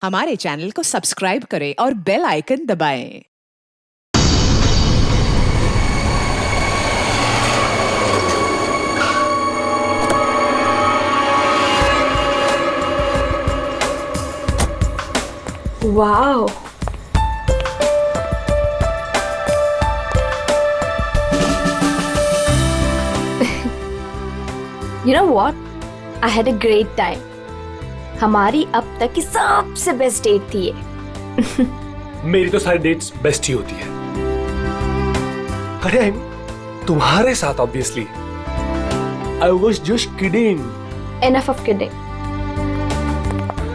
हमारे चैनल को सब्सक्राइब करें और बेल आइकन दबाएं। Wow. You know what? I had a great time. हमारी अब तक की सबसे बेस्ट डेट थी ये। मेरी तो सारी डेट्स बेस्ट ही होती है। अरे तुम्हारे साथ obviously. I was just kidding. Enough of kidding.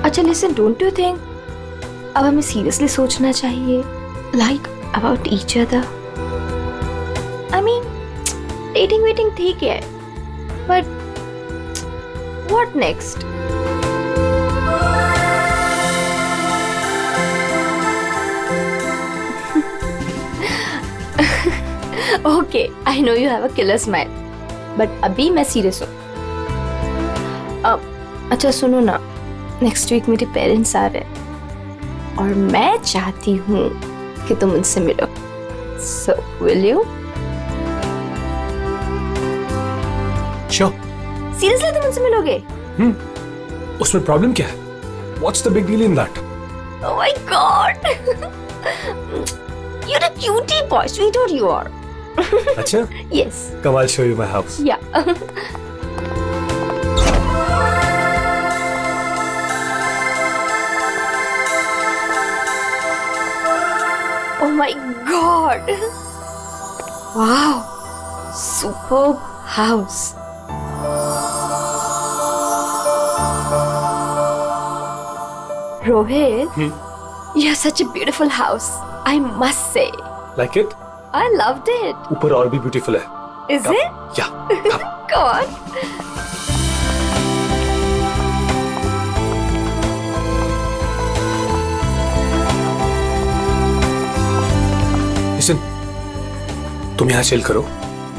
अच्छा listen, don't you think अब हमें सीरियसली सोचना चाहिए like about each other? I mean, dating waiting ठीक है, but what next? Okay, I know you have a killer smile, but अभी मैं serious हूँ। अच्छा सुनो ना, नेक्स्ट वीक मेरे पेरेंट्स आ रहे हैं और मैं चाहती हूँ कि तुम उनसे मिलो। So, will you? Sure. Seriously तुम उनसे मिलोगे? उसमें प्रॉब्लम क्या है? What's the big deal in that? Oh my God! You're a cutie boy, sweetheart you are. अच्छा? Yes. Come, I'll show you my house. Yeah. Oh my God! Wow! Superb house. Rohit, you have such a beautiful house. I must say. Like it? I loved it. ऊपर और भी beautiful है। Is Come. it? Yeah. Come. Go on. Listen, तुम यहाँ chill करो।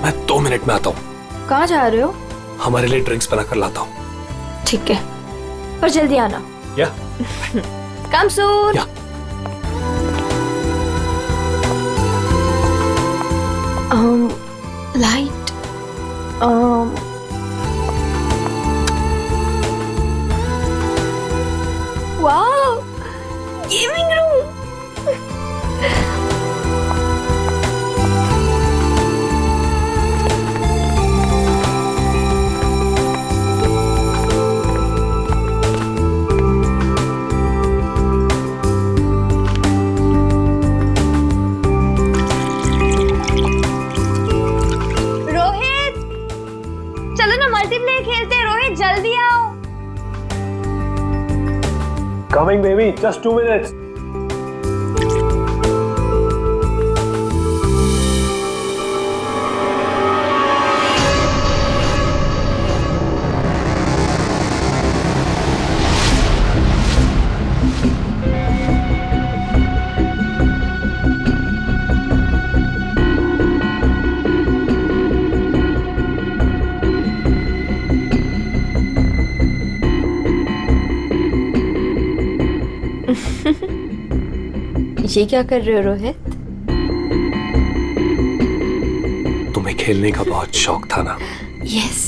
मैं 2 minute में आता हूँ। कहाँ जा रहे हो? हमारे लिए ड्रिंक्स बनाकर लाता हूँ। ठीक है, पर जल्दी आना। या? Come soon. या। Light. Wow, gaming room. Rohit, चलो ना मल्टीप्लेयर खेलते हैं। रोहित जल्दी आओ। Coming, baby. Just 2 minutes. ये क्या कर रहे हो रोहित? तुम्हें खेलने का बहुत शौक था ना? यस।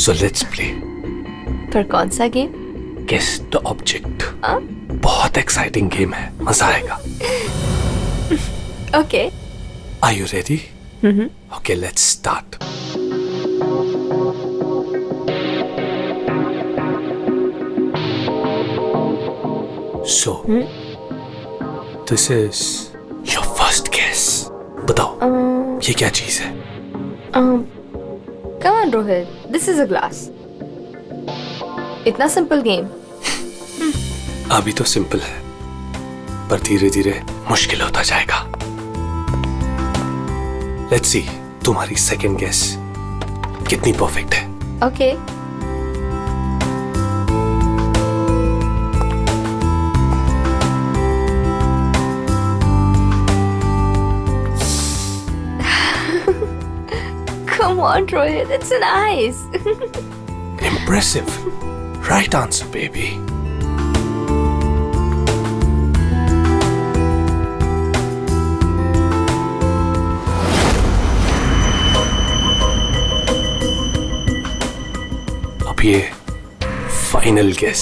So let's play. पर कौन सा गेम? Guess the object. हाँ? बहुत एक्साइटिंग गेम है। मजा आएगा। Okay. Are you ready? Okay, let's start. So, this is your first guess. बताओ, ये क्या चीज है? Come on Rohit, this is a glass. इतना सिंपल गेम। अभी तो सिंपल है, पर धीरे धीरे मुश्किल होता जाएगा। Let's see, तुम्हारी सेकंड गेस कितनी परफेक्ट है। Okay. Come on, Rohit, it's nice. Impressive. Right answer, baby. ये फाइनल गेस।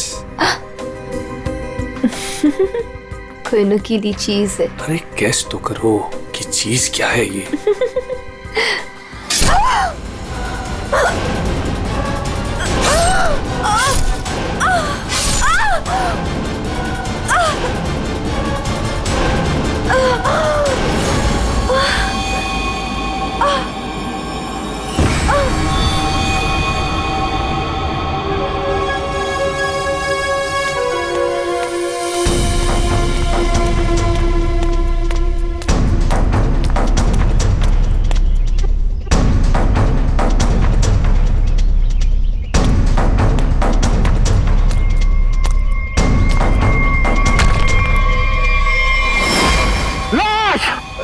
कोई नुकीली चीज है। अरे गेस तो करो कि चीज क्या है ये।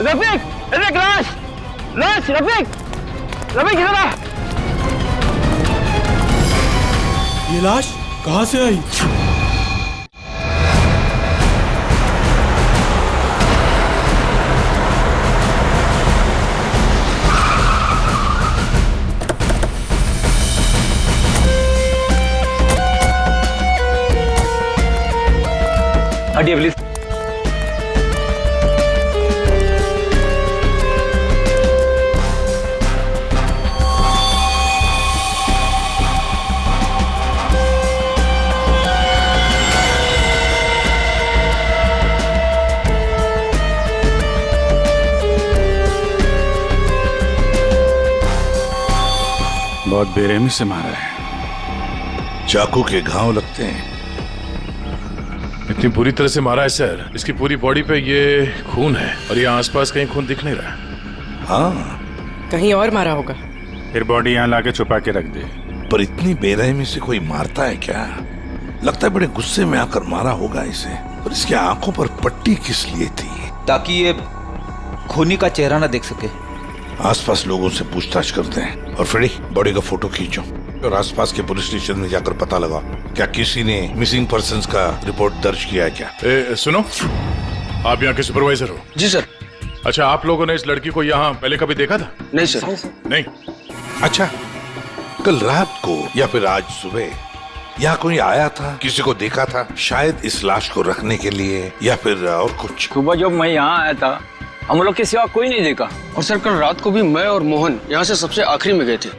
रफीक, रफीक लाश, लाश, रफीक, रफीक इधर आ। ये लाश कहाँ से आई? हटिए प्लीज। बहुत बेरहमी से मारा है। चाकू के घाव लगते हैं। इतनी बुरी तरह से मारा है सर, इसकी पूरी बॉडी पे ये खून है और ये आसपास कहीं खून दिख नहीं रहा। हाँ, कहीं और मारा होगा। फिर बॉडी यहाँ लाके छुपा के रख दे। पर इतनी बेरहमी से कोई मारता है क्या? लगता है बड़े गुस्से में आकर मारा होगा इसे। और इसकी आंखों पर पट्टी किस लिए थी? ताकि ये खूनी का चेहरा ना देख सके। आसपास लोगों से पूछताछ करते हैं। और फ्रेडी, बॉडी का फोटो खींचो और आसपास के पुलिस स्टेशन में जाकर पता लगाओ क्या किसी ने मिसिंग पर्संस का रिपोर्ट दर्ज किया है क्या। सुनो, आप यहाँ के सुपरवाइजर हो? जी सर। अच्छा, आप लोगों ने इस लड़की को यहाँ पहले कभी देखा था? नहीं सर। नहीं। अच्छा, कल रात को या फिर आज सुबह यहाँ कोई आया था? किसी को देखा था? शायद इस लाश को रखने के लिए या फिर और कुछ। सुबह जब मैं यहाँ आया था हम लोग के सिवा कोई नहीं देखा। और सर कल रात को भी मैं और मोहन यहाँ से सबसे आखिरी में गए थे,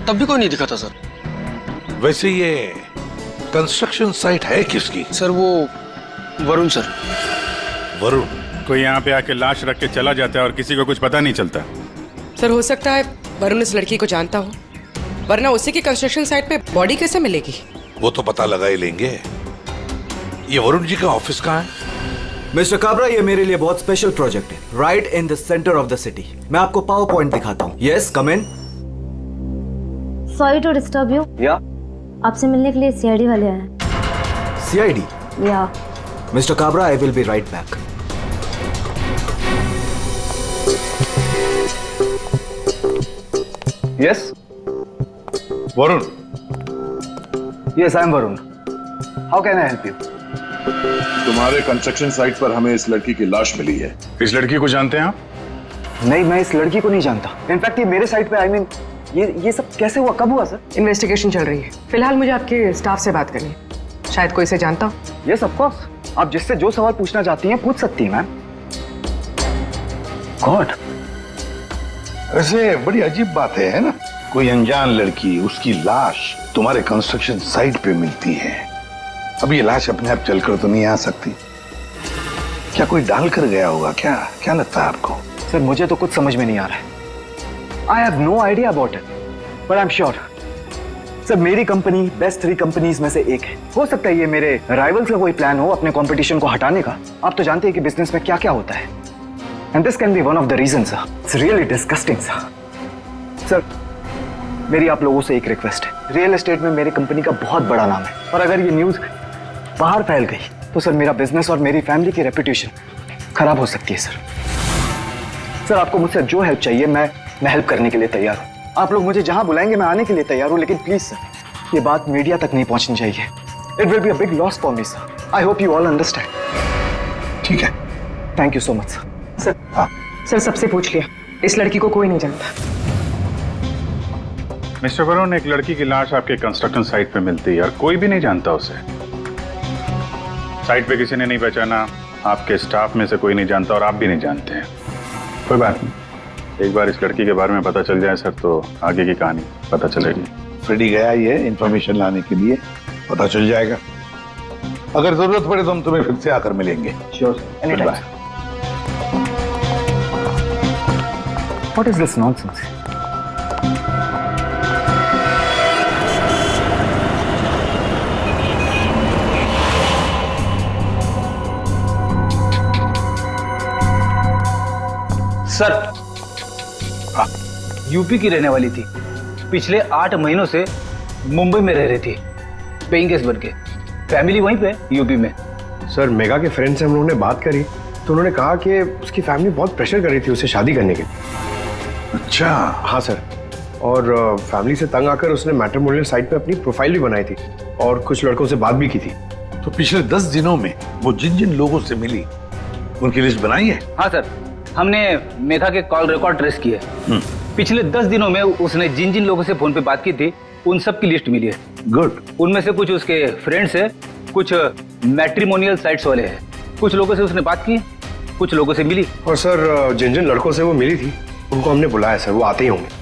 तब भी कोई नहीं दिखा था सर। वैसे ये कंस्ट्रक्शन साइट है किसकी? सर वो वरुण सर। वरुण? कोई यहाँ पे आके लाश रख के चला जाता है और किसी को कुछ पता नहीं चलता। सर हो सकता है वरुण इस लड़की को जानता हो, वरना उसी की कंस्ट्रक्शन साइट पे बॉडी कैसे मिलेगी? वो तो पता लगा ही लेंगे। ये वरुण जी का ऑफिस कहाँ है? मिस्टर काबरा, ये मेरे लिए बहुत स्पेशल प्रोजेक्ट है, right in the center of the city. मैं आपको पावर पॉइंट दिखाता हूँ। Yes, come in. Sorry to disturb you. या आपसे मिलने के लिए सीआईडी वाले आए हैं। सीआईडी? या mister Kabra, I will be right back. Yes Varun? Yes I am Varun. How can I help you? तुम्हारे कंस्ट्रक्शन साइट पर हमें इस लड़की की लाश मिली है। इस लड़की को जानते हैं आप? नहीं, मैं इस लड़की को नहीं जानता। इनफैक्ट ये मेरे साइट पे आई मीन ये सब कैसे हुआ, कब हुआ सर? इन्वेस्टिगेशन चल रही है। फिलहाल मुझे आपके स्टाफ से बात करनी है, शायद कोई इसे जानता हो। यस ऑफ कोर्स, आप जिससे जो सवाल पूछना चाहती हैं पूछ सकती हैं मैम। गॉड, वैसे बड़ी अजीब बात है ना? कोई अनजान लड़की, उसकी लाश तुम्हारे कंस्ट्रक्शन साइट पे मिलती है। अब ये लाश अपने आप चलकर तो नहीं आ सकती। क्या कोई डाल कर गया होगा क्या? क्या लगता है आपको? सर मुझे तो कुछ समझ में नहीं आ रहा है। I have no idea about it, but I am sure sir मेरी कंपनी बेस्ट 3 कंपनीज में से एक है। हो सकता है ये मेरे राइवल्स का कोई प्लान हो अपने कंपटीशन को हटाने का। आप तो जानते हैं कि बिजनेस में क्या क्या होता है, and this can be one of the reason sir. It's really disgusting sir. मेरी आप लोगों से एक रिक्वेस्ट है, रियल एस्टेट में मेरी कंपनी का बहुत बड़ा नाम है, और अगर ये न्यूज बाहर फैल गई तो सर मेरा बिजनेस और मेरी फैमिली की रेपुटेशन खराब हो सकती है सर। आपको मुझसे जो हेल्प चाहिए मैं हेल्प करने के लिए तैयार हूँ। आप लोग मुझे जहां बुलाएंगे मैं आने के लिए तैयार हूँ, लेकिन प्लीज सर ये बात मीडिया तक नहीं पहुंचनी चाहिए। It will be a big loss for me sir. I hope you all understand. ठीक है, thank you so much sir. Sir सबसे पूछ लिया, इस लड़की को कोई नहीं जानता। मिस्टर वरुण, एक लड़की की लाश आपके कंस्ट्रक्शन साइट पे मिलती है और कोई भी नहीं जानता उसे। साइट पे किसी ने नहीं पहचाना, आपके स्टाफ में से कोई नहीं जानता और आप भी नहीं जानते हैं। कोई बात नहीं, एक बार इस लड़की के बारे में पता चल जाए सर तो आगे की कहानी पता चलेगी। फ्रेडी गया ही है इंफॉर्मेशन लाने के लिए, पता चल जाएगा। अगर जरूरत पड़े तो हम तुम्हें फिर से आकर मिलेंगे। Sure, any time. What is this nonsense? Sir, UP की रहने वाली थी, पिछले 8 महीनों से मुंबई में रह रही थी, पेइंग गेस्ट बन के। फैमिली वहीं पे यूपी में। सर, मेगा के फ्रेंड से हम लोगों ने बात करी तो उन्होंने कहा कि उसकी फैमिली बहुत प्रेशर कर रही थी उसे शादी करने के लिए। अच्छा। हाँ सर, और फैमिली से तंग आकर उसने मैट्रिमोनियल साइट पे अपनी प्रोफाइल भी बनाई थी और कुछ लड़कों से बात भी की थी। तो पिछले 10 दिनों में वो जिन जिन लोगों से मिली उनकी लिस्ट बनाई है? हाँ सर, हमने मेघा के कॉल रिकॉर्ड ट्रेस किए। पिछले 10 दिनों में उसने जिन जिन लोगों से फोन पे बात की थी उन सब की लिस्ट मिली है। गुड। उनमें से कुछ उसके फ्रेंड्स है, कुछ मैट्रिमोनियल साइट्स वाले हैं। कुछ लोगों से उसने बात की, कुछ लोगों से मिली। और सर, जिन जिन लड़कों से वो मिली थी उनको हमने बुलाया सर, वो आते ही होंगे।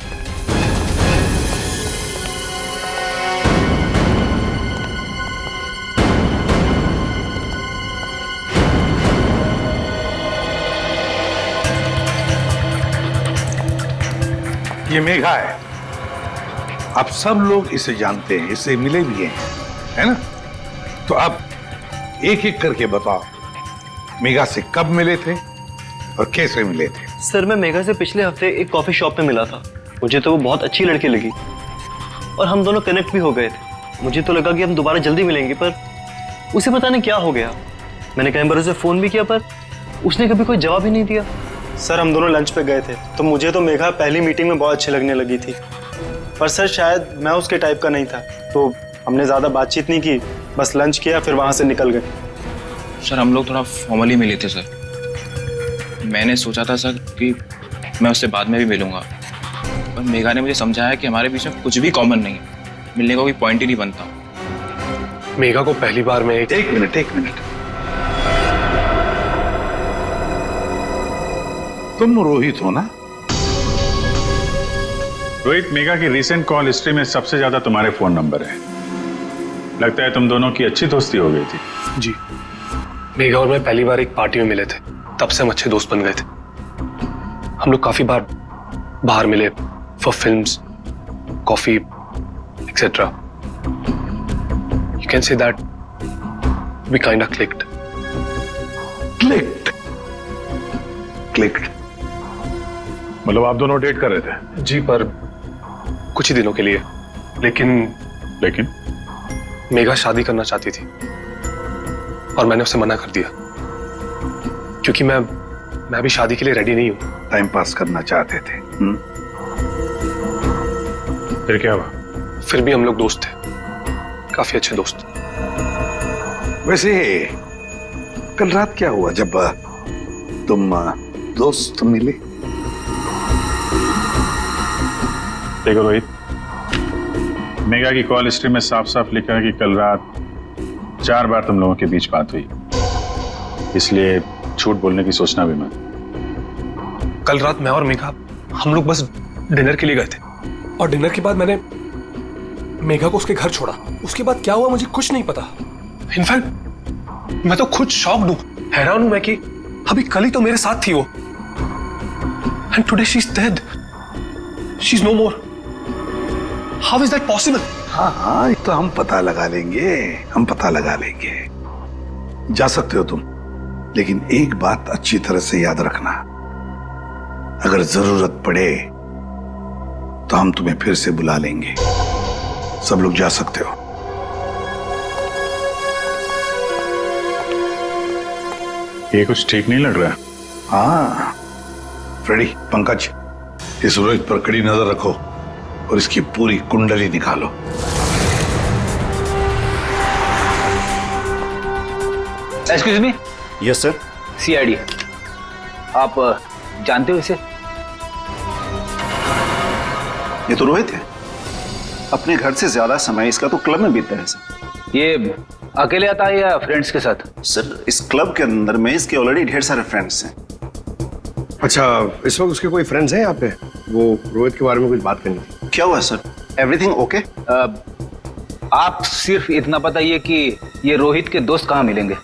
ये मेघा है, आप सब लोग इसे जानते हैं, इससे मिले भी हैं, है ना? तो अब एक एक करके बताओ, मेघा से कब मिले थे और कैसे मिले थे? सर, मैं मेघा से पिछले हफ्ते एक कॉफी शॉप में मिला था। मुझे तो वो बहुत अच्छी लड़की लगी और हम दोनों कनेक्ट भी हो गए थे। मुझे तो लगा कि हम दोबारा जल्दी मिलेंगे, पर उसे पता नहीं क्या हो गया। मैंने कई बार उसे फोन भी किया पर उसने कभी कोई जवाब ही नहीं दिया। सर, हम दोनों लंच पे गए थे तो मुझे तो मेघा पहली मीटिंग में बहुत अच्छी लगने लगी थी, पर सर शायद मैं उसके टाइप का नहीं था, तो हमने ज़्यादा बातचीत नहीं की, बस लंच किया फिर वहाँ से निकल गए। सर, हम लोग थोड़ा फॉर्मली मिले थे सर। मैंने सोचा था सर कि मैं उससे बाद में भी मिलूंगा, पर मेघा ने मुझे समझाया कि हमारे बीच में कुछ भी कॉमन नहीं है, मिलने का कोई पॉइंट ही नहीं बनता। मेघा को पहली बार में एक मिनट, तुम रोहित हो ना? रोहित, मेघा की रिसेंट कॉल हिस्ट्री में सबसे ज्यादा तुम्हारे फोन नंबर है। लगता है तुम दोनों की अच्छी दोस्ती हो गई थी। जी, मेघा और मैं पहली बार एक पार्टी में मिले थे, तब से हम अच्छे दोस्त बन गए थे। हम लोग काफी बार बाहर मिले for films, coffee etcetera. You can say that we kind of clicked. मतलब आप दोनों डेट कर रहे थे? जी, पर कुछ ही दिनों के लिए। लेकिन मेघा शादी करना चाहती थी और मैंने उसे मना कर दिया, क्योंकि मैं भी शादी के लिए रेडी नहीं हूं। टाइम पास करना चाहते थे। फिर क्या हुआ? फिर भी हम लोग दोस्त थे, काफी अच्छे दोस्त। वैसे कल रात क्या हुआ जब तुम दोस्त मिले? देखो रोहित, मेघा की कॉल हिस्ट्री में साफ साफ लिखा है कि कल रात 4 बार तुम लोगों के बीच बात हुई, इसलिए झूठ बोलने की सोचना भी मत। कल रात मैं और मेघा हम लोग बस डिनर के लिए गए थे और डिनर के बाद मैंने मेघा को उसके घर छोड़ा। उसके बाद क्या हुआ मुझे कुछ नहीं पता। इनफैक्ट मैं तो खुद शॉक्ड हूं, हैरान हूं मैं कि अभी कल ही तो मेरे साथ थी वो, and today she is dead, she is no more. How is that possible? हाँ, तो हम पता लगा लेंगे, जा सकते हो तुम, लेकिन एक बात अच्छी तरह से याद रखना, अगर जरूरत पड़े तो हम तुम्हें फिर से बुला लेंगे। सब लोग जा सकते हो। ये कुछ ठीक नहीं लग रहा। हाँ फ्रेडी, पंकज, इस रोहित पर कड़ी नजर रखो और इसकी पूरी कुंडली निकालो। Excuse me. Yes sir. CID, आप जानते हो इसे? ये तो रोहित है। अपने घर से ज्यादा समय इसका तो क्लब में बीतता है सर। ये अकेले आता है या फ्रेंड्स के साथ? सर इस क्लब के अंदर में इसके ऑलरेडी ढेर सारे फ्रेंड्स हैं। अच्छा, इस वक्त उसके कोई फ्रेंड्स हैं यहाँ पे? वो रोहित के बारे में कुछ बात करनी थी। क्या हुआ सर? Everything okay? आप सिर्फ इतना बताइए कि ये रोहित के दोस्त कहाँ मिलेंगे?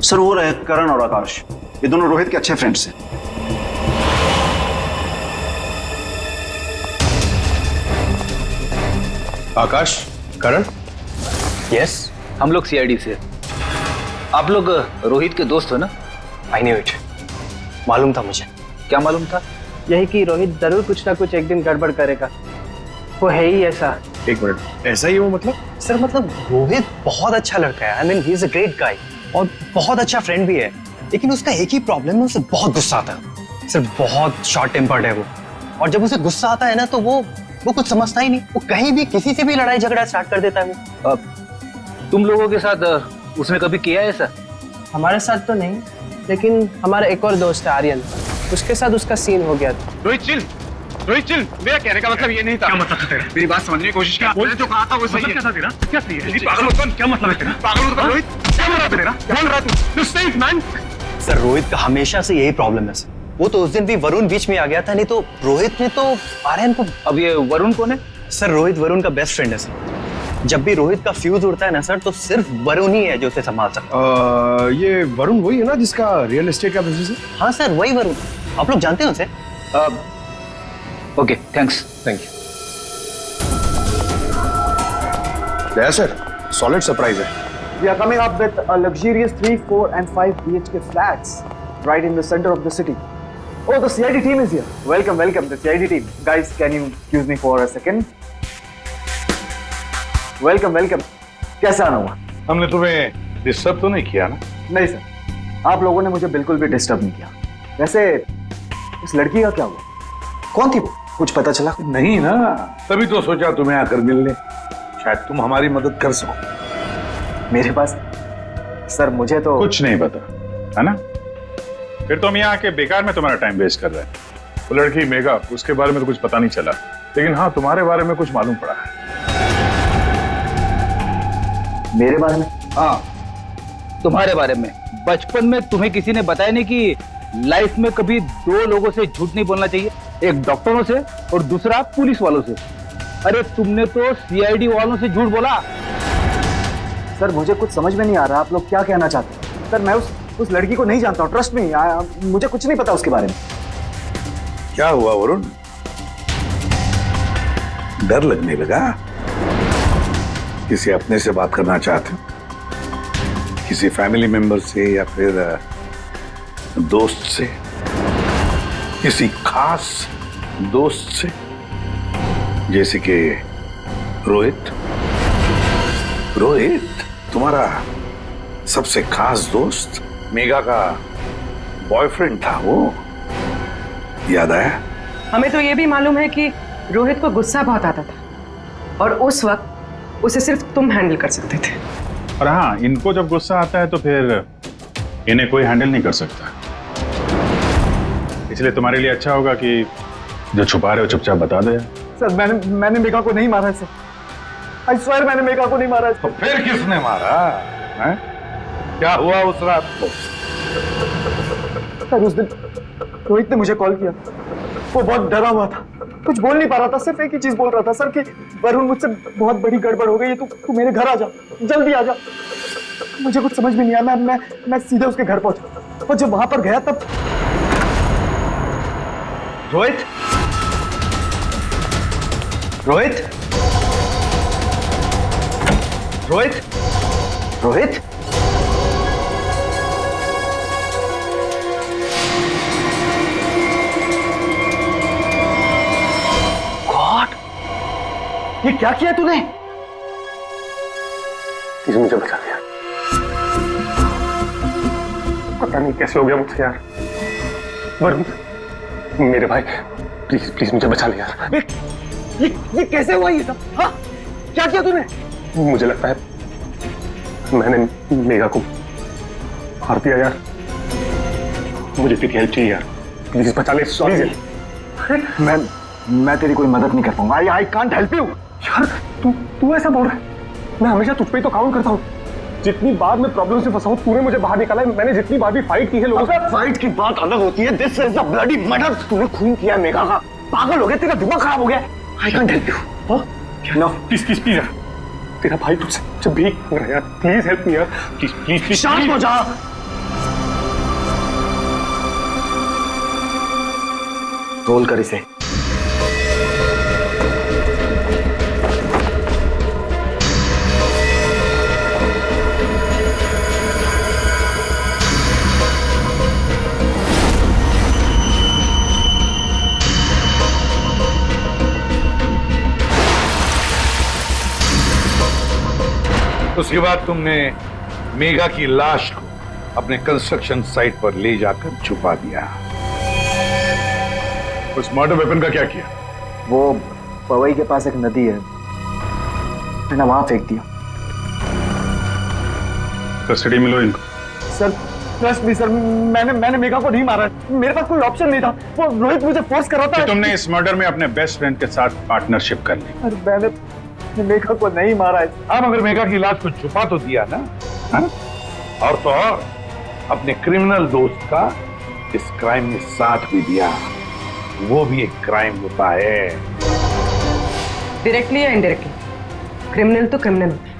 सर वो रहे करण और आकाश, ये दोनों रोहित के अच्छे फ्रेंड्स हैं। आकाश, करण? यस, हम लोग सीआईडी से। आप लोग रोहित के दोस्त हो ना? आई न्यू इट, मालूम था मुझे। क्या मालूम था? यही कि रोहित जरूर कुछ ना कुछ एक दिन गड़बड़ करेगा, वो है ही ऐसा। एक मिनट, ऐसा ही वो मतलब? सर मतलब रोहित बहुत अच्छा लड़का है, I mean he is a great guy और बहुत अच्छा फ्रेंड भी है, लेकिन उसका एक ही प्रॉब्लम है, उसे बहुत गुस्सा आता है सर, बहुत शॉर्ट टेम्पर्ड है वो, और जब उसे गुस्सा आता है ना तो वो कुछ समझता ही नहीं, वो कहीं भी किसी से भी लड़ाई झगड़ा स्टार्ट कर देता है। तुम लोगों के साथ उसने कभी किया है ऐसा? हमारे साथ तो नहीं, लेकिन हमारा एक और दोस्त है आर्यन, उसके साथ उसका सीन हो गया था। रोहित चिल, मेरा कहने का मतलब ये नहीं था। क्या मतलब था तेरा? मेरी बात समझने की कोशिश कर। मैंने जो कहा था वो सही है। क्या तेरा? क्या सही है? पागल मत बन। क्या मतलब है तेरा? पागल मत बन रोहित। क्या मतलब है तेरा? बोल रहा तू? Stay man. सर रोहित का हमेशा से यही प्रॉब्लम है सर, वो तो उस दिन भी वरुण बीच में आ गया था, नहीं तो रोहित ने तो आर्यन को। अब ये वरुण कौन है? सर रोहित वरुण का बेस्ट फ्रेंड है सर, जब भी रोहित का फ्यूज उड़ता है ना सर तो सिर्फ वरुण ही है जो उसे संभाल सकता है। ये वरुण वही है ना जिसका रियल एस्टेट का बिजनेस है? हाँ सर वही वरुण, आप लोग जानते हैं उसे? Okay thanks. Thank you. या सर, सॉलिड सरप्राइज है। We are coming up with a luxurious 3, 4 and 5 BHK flats right in the center of the city. Oh, the CID team is here. Welcome, the CID team. Guys, can you excuse me for a second? Welcome. कैसा आना हुआ? हमने तुम्हें disturb तो नहीं किया ना? नहीं सर, आप लोगों ने मुझे बिल्कुल भी डिस्टर्ब नहीं किया। वैसे इस लड़की का क्या हुआ? कौन थी वो? कुछ पता चला? नहीं ना, तभी तो सोचा तुम्हें आकर मिलने, शायद तुम हमारी मदद कर सको। मेरे पास सर मुझे तो कुछ नहीं पता है ना? फिर तो हम यहाँ आके बेकार में तुम्हारा टाइम वेस्ट कर रहे हैं। वो लड़की मेघा, उसके बारे में तो कुछ पता नहीं चला, लेकिन हाँ तुम्हारे बारे में कुछ मालूम पड़ा है। मेरे बारे में? हाँ तुम्हारे बारे में। बचपन में तुम्हें किसी ने बताया नहीं कि लाइफ में कभी दो लोगों से झूठ नहीं बोलना चाहिए, एक डॉक्टरों से और दूसरा पुलिस वालों से। अरे तुमने तो सीआईडी वालों से झूठ बोला। सर मुझे कुछ समझ में नहीं आ रहा आप लोग क्या कहना चाहते हैं। सर मैं उस लड़की को नहीं जानता हूँ, ट्रस्ट मी, मुझे कुछ नहीं पता उसके बारे में। क्या हुआ वरुण? डर लगने लगा? किसी अपने से बात करना चाहते हो? किसी फैमिली मेंबर से या फिर दोस्त से? किसी खास दोस्त से जैसे कि रोहित? तुम्हारा सबसे खास दोस्त मेघा का बॉयफ्रेंड था वो, याद आया? हमें तो ये भी मालूम है कि रोहित को गुस्सा बहुत आता था और उस वक्त उसे सिर्फ तुम हैंडल कर सकते थे। और हाँ, इनको जब गुस्सा आता है तो फिर इन्हें कोई हैंडल नहीं कर सकता, इसलिए तुम्हारे लिए अच्छा होगा कि जो छुपा रहे हो चुपचाप बता दो। सर मैंने मेघा को नहीं मारा है सर, आई स्वेयर मैंने मेघा को नहीं मारा है। तो फिर किसने मारा है? क्या हुआ उस रात को? सर उस दिन रोहित ने मुझे कॉल किया, वो बहुत डरा हुआ था, कुछ बोल नहीं पा रहा था, सिर्फ एक ही चीज बोल रहा था सर कि वरुण मुझसे बहुत बड़ी गड़बड़ हो गई है, तू मेरे घर आ जा, जल्दी आ जा। मुझे कुछ समझ में नहीं आया, मैं सीधे उसके घर पहुंचा और जब वहां पर गया तब रोहित गॉड, ये क्या किया तूने? प्लीज मुझे बचा दिया, पता नहीं कैसे हो गया मुझसे यार। वरुण मेरे भाई, प्लीज मुझे बचा ले यार। ये कैसे हुआ ये सब? हाँ क्या किया तूने? मुझे लगता है मैंने मेघा को मार दिया यार, मुझे तेरी हेल्प चाहिए यार, प्लीज बचा ले। सॉरी। मैं तेरी कोई मदद नहीं कर पाऊंगा। I can't help you. यार तू ऐसा बोल रहा है? मैं हमेशा तुझ पे ही तो काउंट करता हूँ। जितनी बार मैं प्रॉब्लम से फंसा हूँ तूने मुझे बाहर निकाला है। मैंने जितनी बार भी फाइट की है लोगों से। फाइट की बात अलग होती है। This is a bloody murder. तूने खून किया है मेघा का। पागल हो गया, तेरा दिमाग खराब हो गया। I can't help you. No please तेरा भाई तुझसे भीख मांग रहा है यार। प्लीज हेल्प मी यार। प्लीज शांत हो जा। रोल कर इसे। उसके बाद तुमने मेघा की लाश को अपने कंस्ट्रक्शन साइट पर ले जाकर छुपा दिया। उस मर्डर वेपन का क्या किया? वो पवई के पास एक नदी है, मैंने वहां फेंक दिया। कस्टडी में लो इनको। सर ट्रस्ट मी सर, मैंने मेघा को नहीं मारा। मेरे पास कोई ऑप्शन नहीं था। वो रोहित मुझे फोर्स कर रहा था। तुमने इस मर्डर में अपने बेस्ट फ्रेंड के साथ पार्टनरशिप कर ली। अरे मैंने मेघा को नहीं मारा है। अब अगर मेघा की लाश को छुपा तो दिया ना, हा? और तो और अपने क्रिमिनल दोस्त का इस क्राइम में साथ भी दिया। वो भी एक क्राइम होता है। डायरेक्टली या इनडायरेक्टली क्रिमिनल तो क्रिमिनल होता है,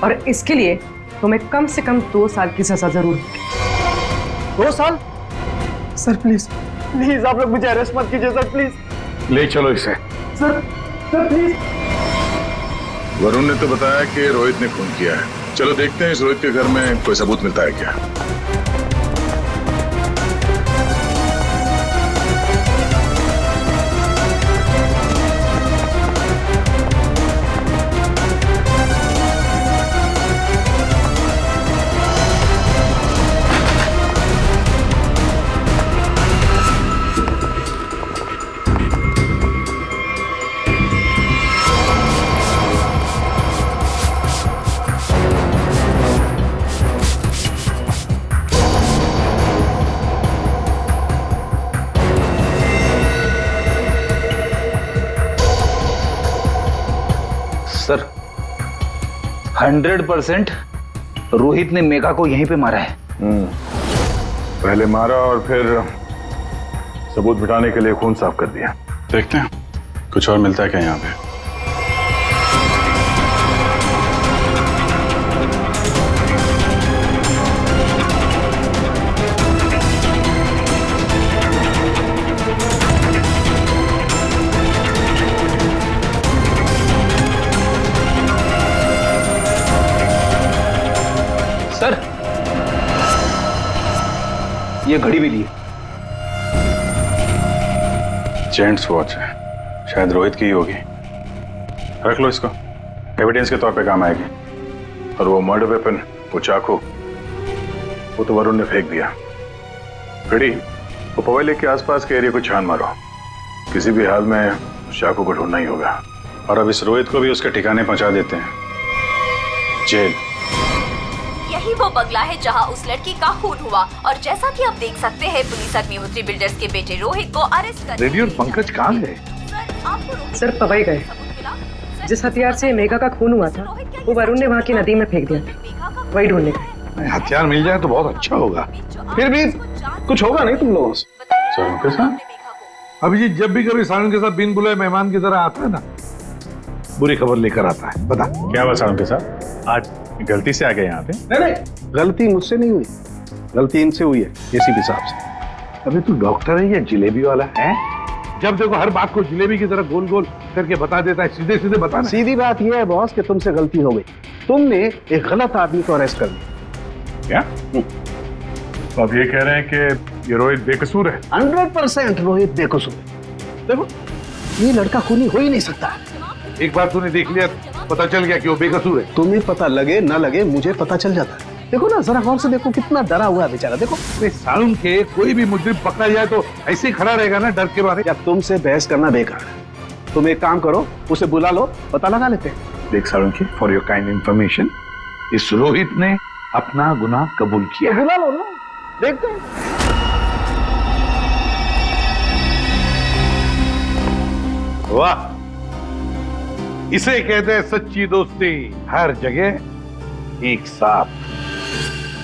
और इसके लिए तुम्हें कम से कम 2 साल की सजा जरूर होगी। 2 साल? सर प्लीज आप लोग मुझे अरेस्ट मत कीजिए सर, प्लीज। ले चलो इसे। Sir please. वरुण ने तो बताया कि रोहित ने खून किया है। चलो देखते हैं इस रोहित के घर में कोई सबूत मिलता है क्या। सर 100% रोहित ने मेघा को यहीं पे मारा है। पहले मारा और फिर सबूत मिटाने के लिए खून साफ कर दिया। देखते हैं कुछ और मिलता है क्या यहाँ पे। सर ये घड़ी भी ली है। जेंट्स वॉच है, शायद रोहित की ही होगी। रख लो इसको, एविडेंस के तौर पे काम आएगी। और वो मर्डर वेपन, वो चाकू, वो तो वरुण ने फेंक दिया। घड़ी, वो पवई लेक के आसपास के एरिया को छान मारो। किसी भी हाल में उस चाकू को ढूंढना ही होगा। और अब इस रोहित को भी उसके ठिकाने पहुंचा देते हैं, जेल। यही वो बंगला है जहां उस लड़की का खून हुआ, और जैसा कि आप देख सकते हैं पुलिस अग्निहोत्री बिल्डर्स के बेटे रोहित को अरेस्ट कर। रेडी और पंकज कहाँ गए? सर पवई गए। जिस हथियार से मेघा का खून हुआ था वो वरुण ने वहाँ की नदी में फेंक दिया था, वही ढूंढने गए। हथियार मिल जाए तो बहुत अच्छा होगा। फिर भी कुछ होगा नहीं तुम लोगों से। सारुण के साथ? अभिजीत जब भी कभी सारुण के साथ बिन बुलाए मेहमान की तरह आता है ना, बुरी खबर लेकर आता है। बता क्या हुआ सारुण के साथ? आज गलती से आ गए यहाँ पे? नहीं, गलती मुझसे नहीं हुई, गलती इनसे हुई है एसीपी साहब से। अबे तू डॉक्टर है या जिलेबी वाला है? जब देखो हर बात को जिलेबी की तरह गोल गोल करके बता देता है। सीधे सीधे बताना। सीधी बात यह है बॉस कि तुमसे गलती हो गई। तुमने एक गलत आदमी को अरेस्ट कर लिया। क्या? तो आप ये कह रहे हैं कि ये रोहित बेकसूर है? 100% रोहित बेकसूर है। देखो ये लड़का खूनी हो ही नहीं सकता। एक बार तूने देख लिया, पता चल गया कि वो बेकसूर है। तुम्हें पता लगे ना लगे मुझे पता चल जाता है। देखो ना जरा गौर से देखो, कितना डरा हुआ है बेचारा। देखो सारुण के कोई भी मुजरिम पकड़ा जाए तो ऐसे ही खड़ा रहेगा ना डर के मारे। या तुमसे बहस करना बेकार है। तुम एक काम करो, उसे बुला लो, पता लगा लेते हैं। देख सारुण की, फॉर योर काइंड इंफॉर्मेशन, इस रोहित ने अपना गुनाह कबूल किया। बुला लो ना, देखते हैं। वाह, इसे कहते हैं सच्ची दोस्ती, हर जगह एक साथ।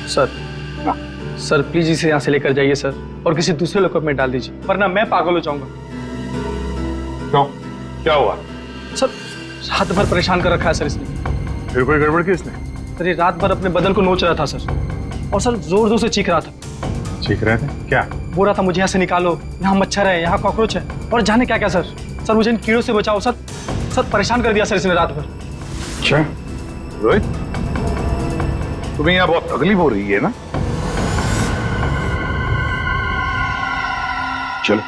सर प्लीज इसे यहाँ से लेकर जाइए सर, और किसी दूसरे लॉकअप में डाल दीजिए, वरना मैं पागल हो जाऊंगा। क्यों, क्या हुआ? सर रात भर परेशान कर रखा है सर इसने। फिर कोई गड़बड़ की इसने? सर ये रात भर अपने बदन को नोच रहा था सर, और सर जोर जोर से चीख रहा था। चीख रहे थे क्या? बोल रहा था मुझे यहाँ से निकालो, यहाँ मच्छर है, यहाँ कॉकरोच है, और जाने क्या क्या सर। सर मुझे इन कीड़ों से बचाओ सर। सर परेशान कर दिया सर इसने रात भर। अच्छा रोहित, तुम्हें यहाँ बहुत तकलीफ हो रही है ना? चलो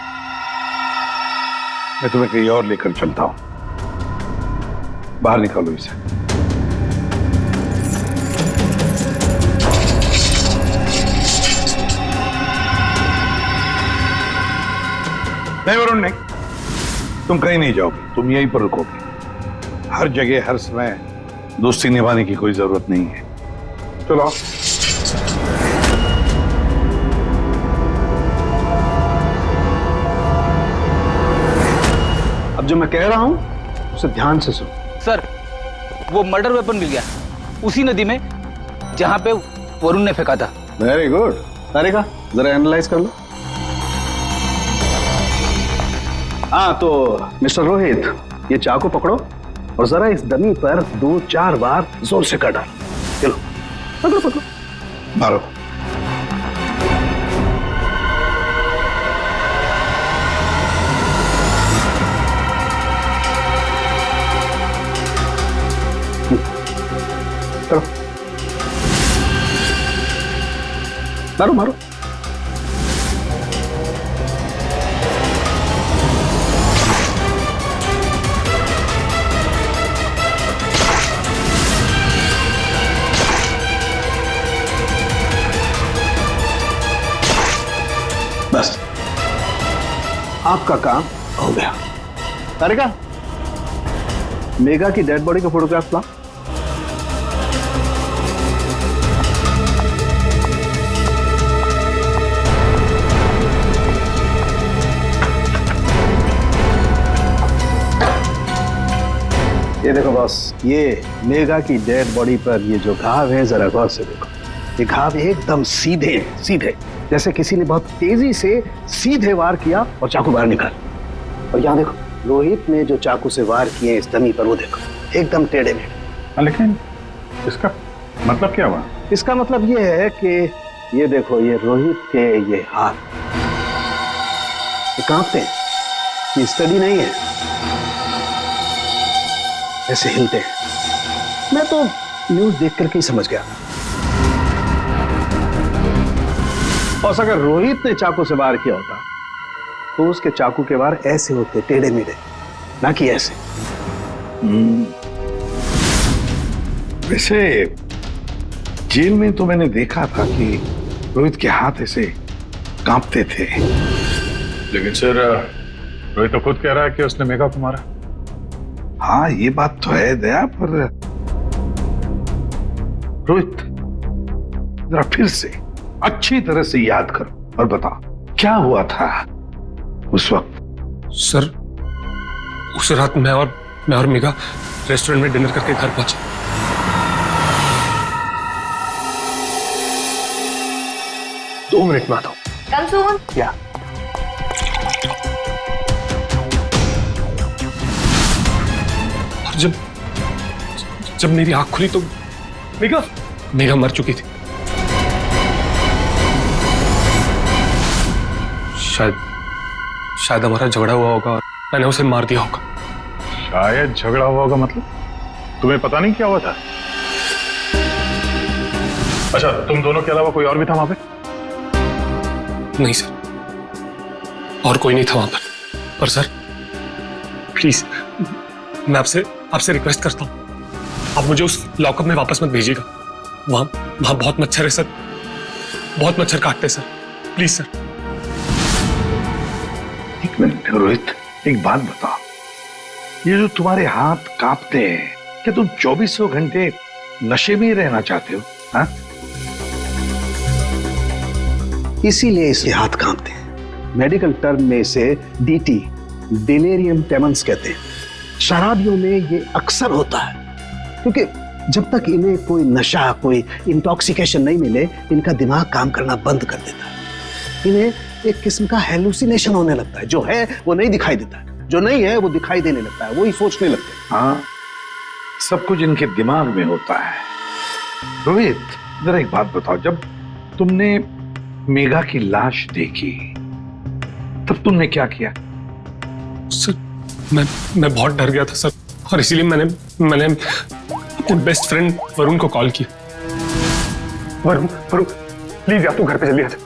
मैं तुम्हें कहीं और लेकर चलता हूं। बाहर निकालो इसे। नहीं वरुण नहीं, तुम कहीं नहीं जाओगे, तुम यहीं पर रुकोगे। हर जगह हर समय दोस्ती निभाने की कोई जरूरत नहीं है। चलो अब जो मैं कह रहा हूं उसे ध्यान से सुनो। सर वो मर्डर वेपन मिल गया उसी नदी में जहां पे वरुण ने फेंका था। Very good. तारिका जरा एनालाइज कर लो। हाँ तो मिस्टर रोहित, ये चाकू पकड़ो और जरा इस डमी पर 2-4 बार जोर से कर डालो। चलो पकड़ो पकड़ो, मारो। करो, मारो मारो। बस आपका काम हो गया। तारिका, मेघा की डेड बॉडी का फोटोग्राफ ला। ये देखो बॉस, ये मेघा की डेड बॉडी पर ये जो घाव है जरा गौर से देखो। ये घाव एकदम सीधे सीधे, जैसे किसी ने बहुत तेजी से सीधे वार किया और चाकू बाहर निकाल। और यहाँ देखो, रोहित ने जो चाकू से वार किए इस डमी पर, वो देखो एकदम टेढ़े मेढ़े। लेकिन इसका मतलब क्या हुआ? इसका मतलब ये है कि ये देखो, ये रोहित के ये हाथ ये कांपते हैं, ये स्टडी नहीं है, ऐसे हिलते हैं। मैं तो न्यूज देख करके ही समझ गया था। और अगर रोहित ने चाकू से वार किया होता तो उसके चाकू के वार ऐसे होते, टेढ़े मेढ़े, ना कि ऐसे। वैसे जेल में तो मैंने देखा था कि रोहित के हाथ ऐसे कांपते थे। लेकिन सर रोहित तो खुद कह रहा है कि उसने मेघा को मारा। हाँ ये बात तो है दया, पर रोहित जरा फिर से अच्छी तरह से याद करो और बताओ क्या हुआ था उस वक्त। सर उस रात मैं और मेघा रेस्टोरेंट में डिनर करके घर पहुंचे। दो मिनट में आता हूं। कम सून। क्या? और जब मेरी आंख खुली तो मेघा मर चुकी थी। शायद हमारा झगड़ा हुआ होगा और मैंने उसे मार दिया होगा। शायद झगड़ा हुआ होगा मतलब? तुम्हें पता नहीं क्या हुआ था? अच्छा तुम दोनों के अलावा कोई और भी था वहां पे? नहीं सर, और कोई नहीं था वहां पर सर प्लीज मैं आपसे रिक्वेस्ट करता हूं, आप मुझे उस लॉकअप में वापस मत भेजिएगा। वहां बहुत मच्छर है सर, बहुत मच्छर काटते हैं सर, प्लीज सर। एक मिनट रोहित, एक बात बताओ, ये जो तुम्हारे हाथ कांपते हैं, क्या तुम 2400 घंटे नशे में ही रहना चाहते हो? हाँ? इसीलिए इसके हाथ कांपते हैं। मेडिकल टर्म में इसे डीटी, डिलेरियम टेमंस कहते हैं। शराबियों में ये अक्सर होता है, क्योंकि जब तक इन्हें कोई नशा, कोई इंटॉक्सिकेशन नहीं मिले, इनका दिमाग काम करना बंद कर देता है। इन्हें एक किस्म का हेलुसिनेशन होने लगता है। जो है वो नहीं दिखाई देता है, जो नहीं है वो दिखाई देने लगता है, वही सोचने लगते हैं। हाँ, सब कुछ इनके दिमाग में होता है। रोहित, जरा एक बात बताओ, जब तुमने मेघा की लाश देखी तब तुमने क्या किया? सर, मैं बहुत डर गया था सर, और इसीलिए मैंने अपने बेस्ट फ्रेंड वरुण को कॉल किया। वरुण प्लीज यार, तू घर पे जल्दी आ जा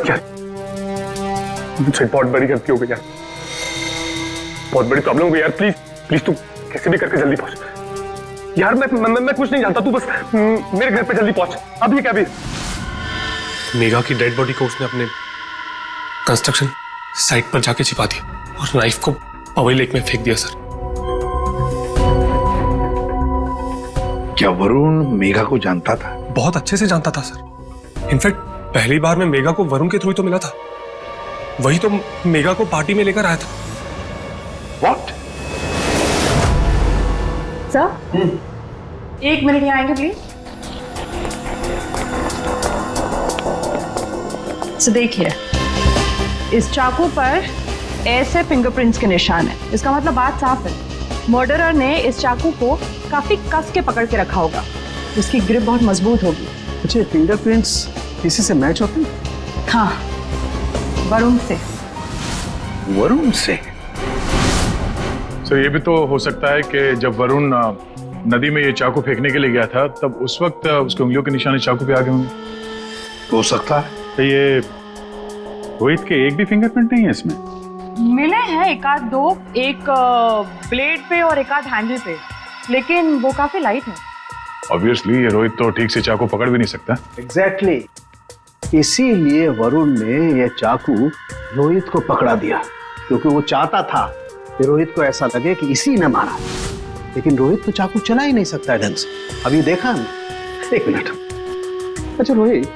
यार, मुझसे बहुत बड़ी गलती हो गई यार, बहुत बड़ी प्रॉब्लम हो गई यार। प्लीज तू कैसे भी करके जल्दी पहुंच यार। मैं कुछ नहीं जानता, तू बस मेरे घर पे जल्दी पहुंच। अभी क्या भी मेघा की डेड बॉडी को उसने अपने कंस्ट्रक्शन साइट पर जाके छिपा दिया और नाइफ को पवई लेक में फेंक दिया सर। क्या वरुण मेघा को जानता था? बहुत अच्छे से जानता था सर। इनफैक्ट पहली बार मैं मेघा को वरुण के थ्रू तो मिला था, वही तो मेघा को पार्टी में लेकर आया था। What? सर, 1 मिनट यहाँ आएंगे प्लीज। तो देखिए, इस चाकू पर ऐसे फिंगरप्रिंट्स के निशान है। इसका मतलब बात साफ है, मर्डरर ने इस चाकू को काफी कस के पकड़ के रखा होगा। इसकी ग्रिप बहुत मजबूत होगी। अच्छा, फिंगरप्रिंट्स किसी से मैच होते हैं? हाँ, वरुण से। वरुण से? सर, ये भी तो हो सकता है कि जब वरुण नदी में ये चाकू फेंकने के लिए गया था, तब उस वक्त उसकी उंगलियों के निशान चाकू पे आ गए होंगे। हो सकता है। तो ये रोहित के एक भी फिंगरप्रिंट नहीं है इसमें? मिले हैं एक आध दो, एक ब्लेड पे और एक आध हैंडल पे, लेकिन वो काफी लाइट है। ऑब्वियसली ये रोहित तो ठीक से चाकू पकड़ भी नहीं सकता। एग्जैक्टली, इसीलिए वरुण ने यह चाकू रोहित को पकड़ा दिया, क्योंकि वो चाहता था कि रोहित को ऐसा लगे कि इसी ने मारा। लेकिन रोहित तो चाकू चला ही नहीं सकता ढंग से। अभी देखा हमने। 1 मिनट। अच्छा रोहित,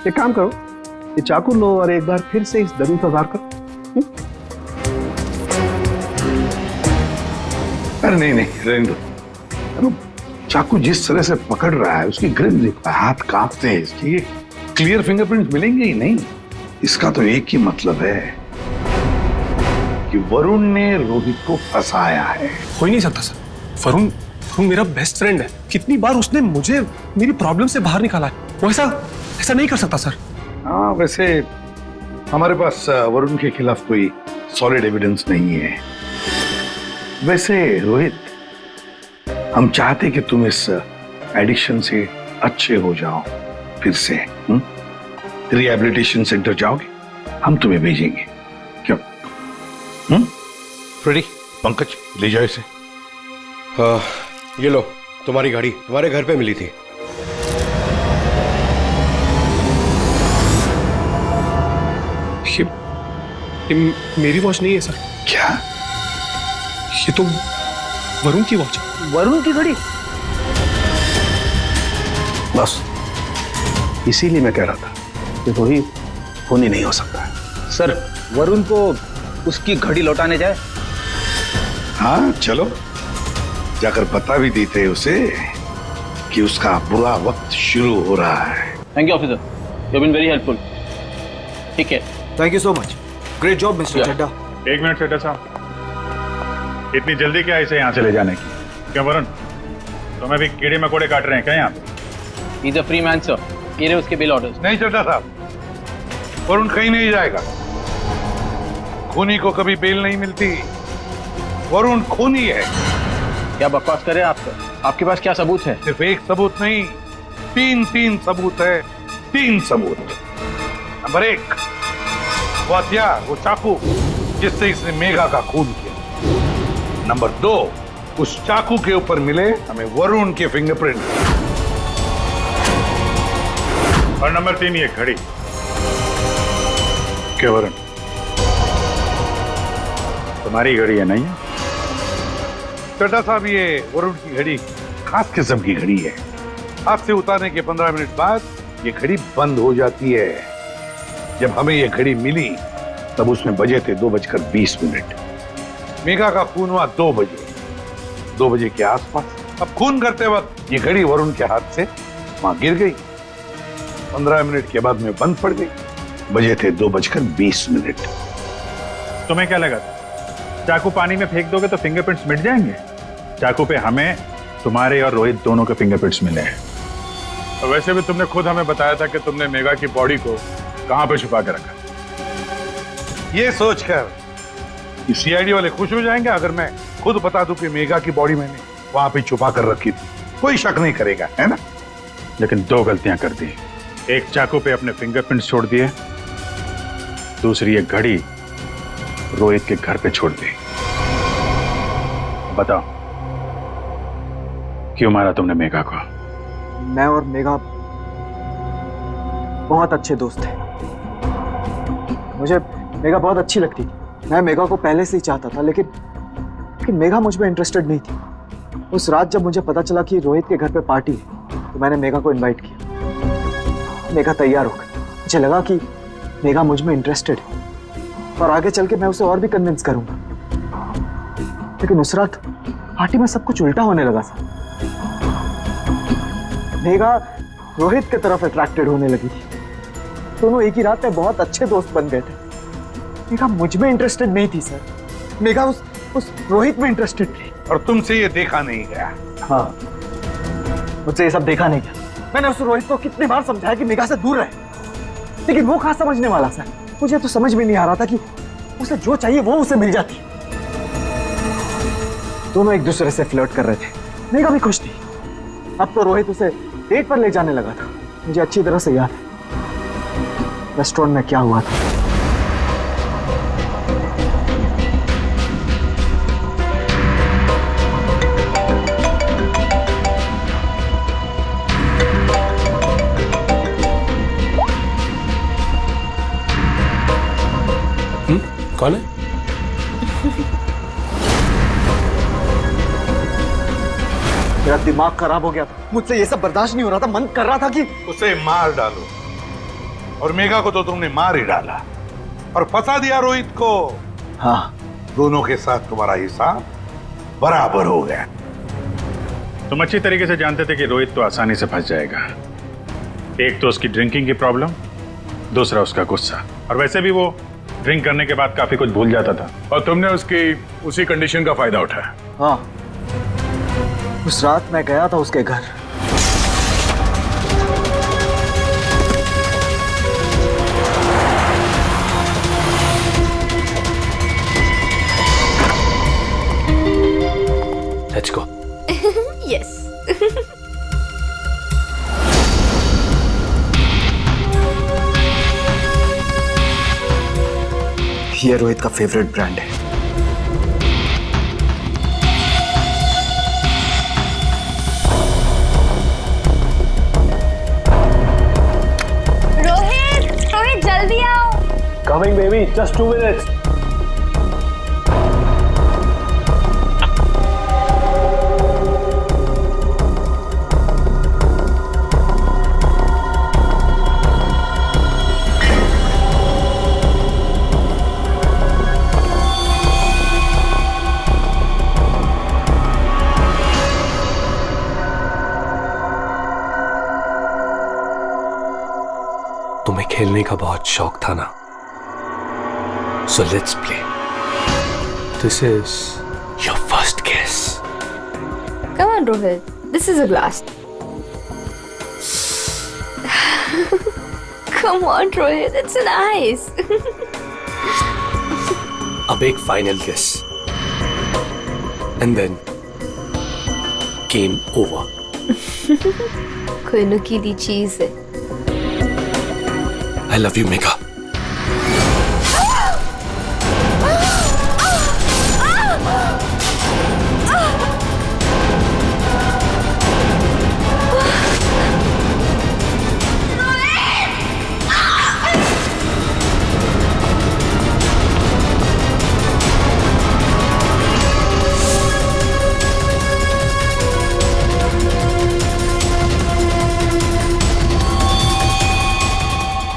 एक काम करो, ये चाकू लो और एक बार फिर से इस डमी पर वार करो। अरे नहीं, रहने दो। अरे चाकू जिस तरह से पकड़ रहा है, उसकी ग्रिप देखो, हाथ कांपते हैं इसकी, क्लियर फिंगरप्रिंट मिलेंगे ही नहीं। इसका तो एक ही मतलब है कि वरुण ने रोहित को फंसाया है। हो ही नहीं सकता सर, वरुण मेरा बेस्ट फ्रेंड है। कितनी बार उसने मुझे मेरी प्रॉब्लम से बाहर निकाला है, वो ऐसा नहीं कर सकता सर। हाँ, वैसे हमारे पास वरुण के खिलाफ कोई सॉलिड एविडेंस नहीं है। वैसे रोहित, हम चाहते कि तुम इस एडिक्शन से अच्छे हो जाओ, फिर से रिहैबिलिटेशन सेंटर जाओगे, हम तुम्हें भेजेंगे। क्यों? फ्रेडी, पंकज ले जाओ इसे। ये लो, तुम्हारी गाड़ी तुम्हारे घर पे मिली थी। ये मेरी वॉच नहीं है सर। क्या? ये तो वरुण की वॉच है। वरुण की घड़ी? बस इसीलिए मैं कह रहा था कि रोहित खूनी नहीं हो सकता है। सर, वरुण को उसकी घड़ी लौटाने जाए? हाँ चलो, जाकर बता भी देते उसे कि उसका बुरा वक्त शुरू हो रहा है। Thank you officer, you have been very helpful. ठीक है, thank you so much, great job mister Chadha. 1 minute Chadha साहब, इतनी जल्दी क्या इसे यहाँ से ले जाने की? क्या वरुण, तुम्हें भी कीड़े मकोड़े काट रहे हैं क्या यहाँ पे? He's a free man, sir. ये रहे उसके बिल ऑर्डर्स। नहीं चड्ढा साहब, वरुण कहीं नहीं जाएगा। खूनी को कभी बेल नहीं मिलती। वरुण खूनी है। क्या बकवास कर रहे हैं आप सर? आपके पास क्या सबूत है? सिर्फ एक सबूत नहीं, 3 सबूत है। 3 सबूत। नंबर 1, वो हथियार, वो चाकू जिससे इसने मेघा का खून किया। नंबर 2, उस चाकू के ऊपर मिले हमें वरुण के फिंगरप्रिंट। और नंबर 3, ये घड़ी। क्या वरुण, तुम्हारी घड़ी है नहीं? चड्ढा साहब, ये वरुण की घड़ी खास किस्म की घड़ी है। हाथ से उतारने के 15 मिनट बाद ये घड़ी बंद हो जाती है। जब हमें ये घड़ी मिली तब उसमें बजे थे 2:20। मेघा का खून हुआ 2 बजे। 2 बजे के आसपास। अब खून करते वक्त ये घड़ी वरुण के हाथ से वहां गिर गई। 15 मिनट के बाद में बंद पड़ गई। बजे थे 2:20। तुम्हें क्या लगा चाकू पानी में फेंक दोगे तो फिंगरप्रिंट्स मिट जाएंगे? चाकू पे हमें, तुम्हारे और रोहित दोनों के फिंगरप्रिंट्स मिले हैं। और वैसे भी तुमने खुद हमें बताया था कि तुमने मेघा की बॉडी को कहां पे छुपा के रखा। ये सोचकर कि सीआईडी वाले खुश हो जाएंगे अगर मैं खुद बता दूं कि मेघा की बॉडी मैंने वहां पे छुपा कर रखी थी, कोई शक नहीं करेगा, है ना? लेकिन 2 गलतियां कर दी। एक चाकू पे अपने फिंगरप्रिंट्स छोड़ दिए, दूसरी एक घड़ी रोहित के घर पे छोड़ दी। बताओ क्यों मारा तुमने मेघा को? मैं और मेघा बहुत अच्छे दोस्त थे। मुझे मेघा बहुत अच्छी लगती थी। मैं मेघा को पहले से ही चाहता था, लेकिन मेघा मुझ में इंटरेस्टेड नहीं थी। उस रात जब मुझे पता चला कि रोहित के घर पे पार्टी है तो मैंने मेघा को इनवाइट किया। मेघा तैयार हो गई। मुझे लगा कि मेघा मुझ में इंटरेस्टेड है और आगे चल के मैं उसे और भी कन्विंस करूंगा। लेकिन उस रात पार्टी में सब कुछ उल्टा होने लगा था। मेघा रोहित की तरफ अट्रैक्टेड होने लगी थी। दोनों एक ही रात में बहुत अच्छे दोस्त बन गए थे। मेघा मुझ में इंटरेस्टेड नहीं थी सर। मेघा उस रोहित में इंटरेस्टेड थी। और तुमसे ये देखा नहीं गया? हाँ, मुझसे ये सब देखा नहीं गया। मैंने उस रोहित को कितनी बार समझाया कि मेघा से दूर रहे, लेकिन वो कहाँ समझने वाला सर। मुझे तो समझ में नहीं आ रहा था कि उसे जो चाहिए वो उसे मिल जाती। दोनों एक दूसरे से फ्लर्ट कर रहे थे। मेघा भी खुश थी। अब तो रोहित उसे डेट पर ले जाने लगा था। मुझे अच्छी तरह से याद है रेस्टोरेंट में क्या हुआ था। कौन है? मेरा दिमाग खराब हो गया था। मुझसे ये सब बर्दाश्त नहीं हो रहा था। मन कर रहा था कि उसे मार डालो। और मेघा को तो तुमने मार ही डाला और फंसा दिया रोहित को। हाँ, दोनों के साथ तुम्हारा हिसाब बराबर हो गया। तुम अच्छी तरीके से जानते थे कि रोहित तो आसानी से फंस जाएगा। एक तो उसकी ड्रिंकिंग की प्रॉब्लम, दूसरा उसका गुस्सा। और वैसे भी वो ड्रिंक करने के बाद काफी कुछ भूल जाता था और तुमने उसकी उसी कंडीशन का फायदा उठाया। हाँ, उस रात मैं गया था उसके घर। Let's go. यस। ये रोहित का फेवरेट ब्रांड है। रोहित जल्दी आओ। Coming baby, just 2 minutes. तुम्हें खेलने का बहुत शौक था ना, so let's play. This is your first किस। Come on, Rohit. This is a glass. Come on, Rohit. It's nice. अब एक फाइनल किस एंड देन गेम ओवर। कोई नुकीली चीज है। I love you, Megha.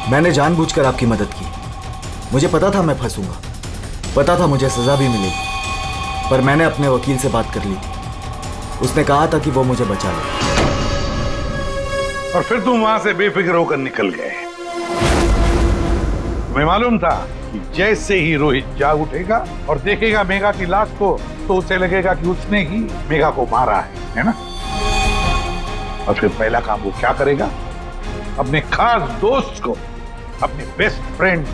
मैंने जानबूझकर आपकी मदद की। मुझे पता था मैं फंसूंगा, पता था मुझे सजा भी मिलेगी, पर मैंने अपने वकील से बात कर ली थी उसने कहा था कि वो मुझे बचा ले। और फिर तुम वहां से बेफिक्र होकर निकल गए। तुम्हें मालूम था कि जैसे ही रोहित जाग उठेगा और देखेगा मेघा की लाश को, तो उसे लगेगा कि उसने ही मेघा को मारा है ना? और फिर पहला काम वो क्या करेगा? अपने खास दोस्त को, अपने बेस्ट फ्रेंड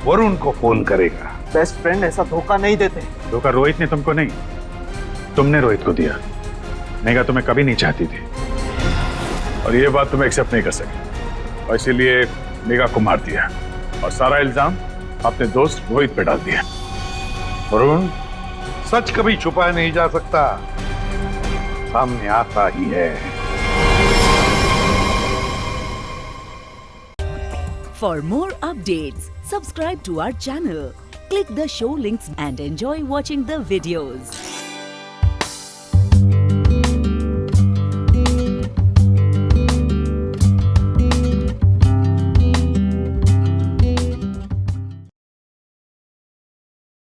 वरुण को फोन करेगा। बेस्ट फ्रेंड ऐसा धोखा नहीं देते। धोखा रोहित ने तुमको नहीं, तुमने रोहित को दिया। मेघा तुम्हें कभी नहीं चाहती थी और ये बात तुम एक्सेप्ट नहीं कर सके, और इसीलिए मेघा को मार दिया और सारा इल्जाम अपने दोस्त रोहित पे डाल दिया। वरुण, सच कभी छुपाया नहीं जा सकता, सामने आता ही है। For more updates, subscribe to our channel, click the show links and enjoy watching the videos.